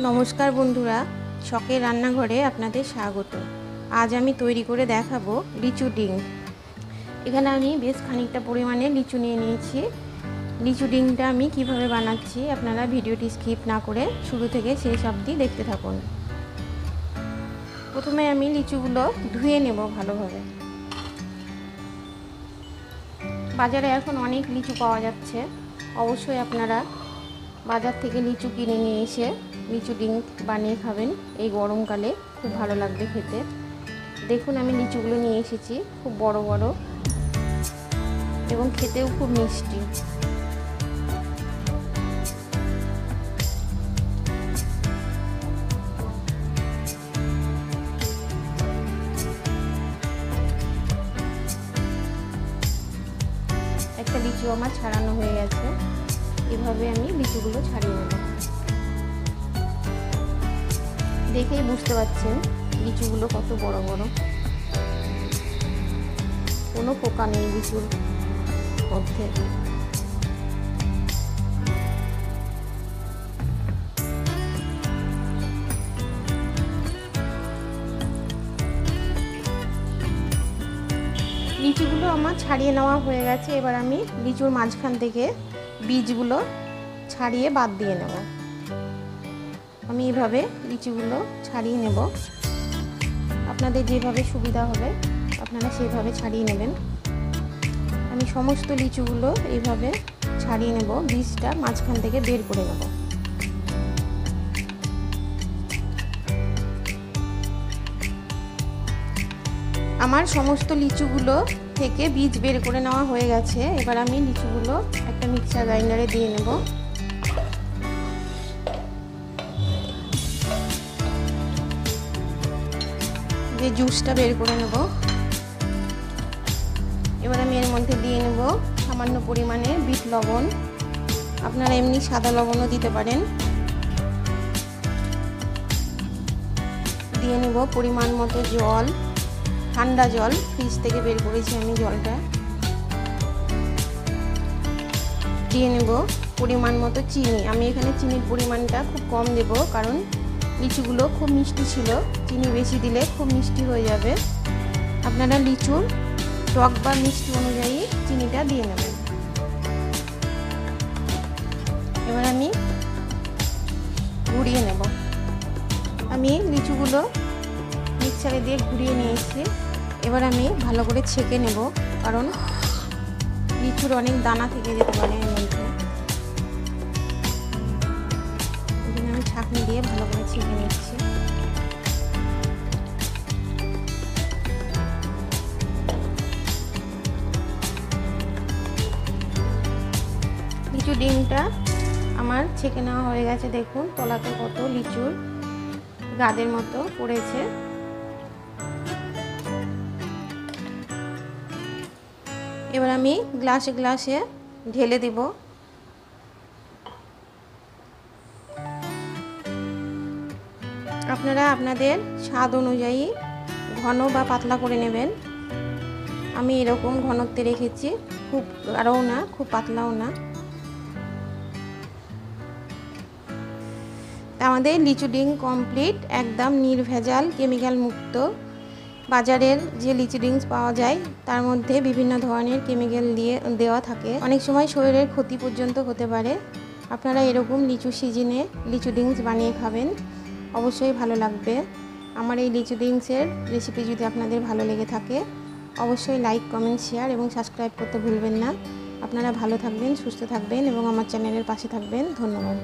নমস্কার বন্ধুরা, শখের রান্নাঘরে আপনাদের স্বাগত। আজ আমি তৈরি করে দেখাবো লিচু ডিম। এখানে আমি বেশ খানিকটা পরিমাণে লিচু নিয়ে নিয়েছি। লিচু ডিমটা আমি কিভাবে বানাচ্ছি আপনারা ভিডিওটি স্কিপ না করে শুরু থেকে শেষ অবধি দেখতে থাকুন। প্রথমে আমি লিচুগুলো ধুয়ে নেব ভালোভাবে। বাজারে এখন অনেক লিচু পাওয়া যাচ্ছে, অবশ্যই আপনারা বাজার থেকে লিচু কিনে নিয়ে এসে লিচু ডিম বানিয়ে খাবেন। এই গরমকালে খুব ভালো লাগবে খেতে। দেখুন আমি লিচুগুলো নিয়ে এসেছি, খুব বড় বড় এবং খেতেও খুব মিষ্টি। একটা লিচু আমার ছাড়ানো হয়ে গেছে। এভাবে আমি লিচুগুলো ছাড়িয়ে নেব। দেখেই বুঝতে পারছেন লিচুগুলো কত বড় বড়, কোনো পোকা নেই লিচুর মধ্যে। লিচুগুলো আমার ছাড়িয়ে নেওয়া হয়ে গেছে। এবার আমি লিচুর মাঝখান থেকে বীজগুলো ছাড়িয়ে বাদ দিয়ে নেব। আমি এইভাবে লিচুগুলো ছাড়িয়ে নেব। আপনাদের যেভাবে সুবিধা হবে আপনারা সেভাবে ছাড়িয়ে নেবেন। আমি সমস্ত লিচুগুলো এইভাবে ছাড়িয়ে নেব, বীজটা মাঝখান থেকে বের করে নেব। আমার সমস্ত লিচুগুলো থেকে বীজ বের করে নেওয়া হয়ে গেছে। এবার আমি লিচুগুলো একটা মিক্সার গ্রাইন্ডারে দিয়ে নেব। যে জুসটা বের করে নেব। এবার আমি এর মধ্যে দিয়ে নেব সামান্য পরিমাণে বিট লবণ। আপনারা এমনি সাদা লবণও দিতে পারেন। দিয়ে নেব পরিমাণ মতো জল, ঠান্ডা জল, ফ্রিজ থেকে বের করেছি আমি জলটা। দিয়ে নেব পরিমাণ মতো চিনি। আমি এখানে চিনির পরিমাণটা খুব কম দেব, কারণ লিচুগুলো খুব মিষ্টি ছিল। চিনি বেশি দিলে খুব মিষ্টি হয়ে যাবে। আপনারা লিচুর টক বা মিষ্টি অনুযায়ী চিনিটা দিয়ে নেবেন। এবার আমি ঘুরিয়ে নেব। আমি লিচুগুলো মিক্সারে দিয়ে ঘুরিয়ে নিয়েছি। এবার আমি ভালো করে ছেঁকে নেব, কারণ লিচুর অনেক দানা থেকে যেতে পারে এর মধ্যে। এখানে আমি ছাঁকনি দিয়ে ভালো করে ছেঁকে নিচ্ছি। লিচু ডিমটা আমার ছেঁকে নেওয়া হয়ে গেছে। দেখুন তলাতে কত লিচুর গাদের মতো পড়েছে। এবার আমি গ্লাসে গ্লাসে ঢেলে দেব। আপনারা আপনাদের স্বাদ অনুযায়ী ঘন বা পাতলা করে নেবেন। আমি এরকম ঘনত্বে রেখেছি, খুব গাঢ়ও না খুব পাতলাও না। আমাদের লিচু ডিম কমপ্লিট, একদম নির্ভেজাল, কেমিক্যাল মুক্ত। বাজারের যে লিচু ডিম পাওয়া যায় তার মধ্যে বিভিন্ন ধরনের কেমিক্যাল দেওয়া থাকে, অনেক সময় শরীরের ক্ষতি পর্যন্ত হতে পারে। আপনারা এরকম লিচু সিজনে লিচু ডিম বানিয়ে খাবেন, অবশ্যই ভালো লাগবে। আমার এই লিচু ডিমের রেসিপি যদি আপনাদের ভালো লেগে থাকে অবশ্যই লাইক, কমেন্ট, শেয়ার এবং সাবস্ক্রাইব করতে ভুলবেন না। আপনারা ভালো থাকবেন, সুস্থ থাকবেন এবং আমার চ্যানেলের পাশে থাকবেন। ধন্যবাদ।